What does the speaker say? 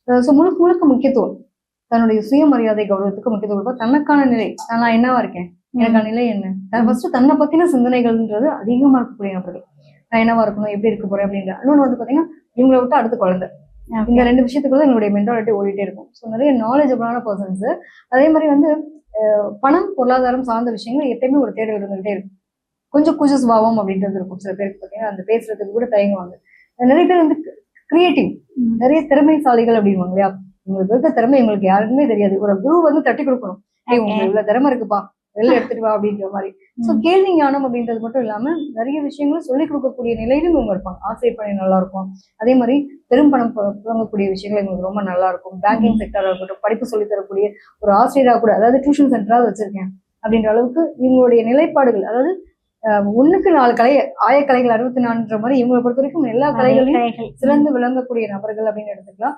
So முழுக்க முழுக்க முக்கியத்துவம் தன்னுடைய சுயமரியாதை கௌரவத்துக்கு முக்கியத்துவம் கொடுப்பா. தனக்கான நிலை, நான் என்னவா இருக்கேன், எனக்கான நிலை என்ன, ஃபர்ஸ்ட் தன்னை பத்தின சிந்தனைகள்ன்றது அதிகமா இருக்கக்கூடிய நபர்கள். நான் என்னவா இருக்கணும், எப்படி இருக்க போறேன் அப்படின்ற. இன்னொன்று வந்து பாத்தீங்கன்னா இவங்களை விட்டு அடுத்து குழந்தை. இந்த 2 விஷயத்துக்குள்ள எங்களுடைய மென்டாலிட்டி ஓடிட்டே இருக்கும். ஸோ நிறைய நாலேஜபிளான பர்சன்ஸ். அதே மாதிரி வந்து பணம் பொருளாதாரம் சார்ந்த விஷயங்கள் எப்பயுமே ஒரு தேடல் இருந்துகிட்டே இருக்கும். கொஞ்சம் கூச்ச சுபாவம் அப்படின்றது இருக்கும். சில பேருக்கு பார்த்தீங்கன்னா அந்த பேசுறதுக்கு கூட தயங்குவாங்க. நிறைய பேர் வந்து கிரியேட்டிவ், நிறைய திறமைசாலிகள் அப்படின்வாங்க இல்லையா. உங்களுக்கு இருக்க திறமை எங்களுக்கு யாருக்குமே தெரியாது. ஒரு குரு வந்து தட்டி கொடுக்கணும், உங்களுக்கு இவ்வளவு திறமை இருக்குப்பா, வெளில எடுத்துட்டு வா அப்படின்ற மாதிரி. ஸோ கேள்வி ஞானம் அப்படின்றது மட்டும் இல்லாம நிறைய விஷயங்களும் சொல்லிக் கொடுக்கக்கூடிய நிலையிலும் இவங்க இருப்பாங்க. ஆசிரியர் பணி நல்லா இருக்கும். அதே மாதிரி பெரும் பணம் புழங்கக்கூடிய விஷயங்கள் எங்களுக்கு ரொம்ப நல்லா இருக்கும். பேங்கிங் செக்டரா இருக்கட்டும், படிப்பு சொல்லி தரக்கூடிய ஒரு ஆசிரியராக கூட, அதாவது டியூஷன் சென்டராக வச்சிருக்கேன் அப்படின்ற அளவுக்கு இவங்களுடைய நிலைப்பாடுகள், அதாவது 1க்கு 4 கலை, ஆயக்கலைகள் 64ன்ற மாதிரி இவங்களை பொறுத்த வரைக்கும் எல்லா கலைகளையும் சிறந்து விளங்கக்கூடிய நபர்கள் அப்படின்னு எடுத்துக்கலாம்.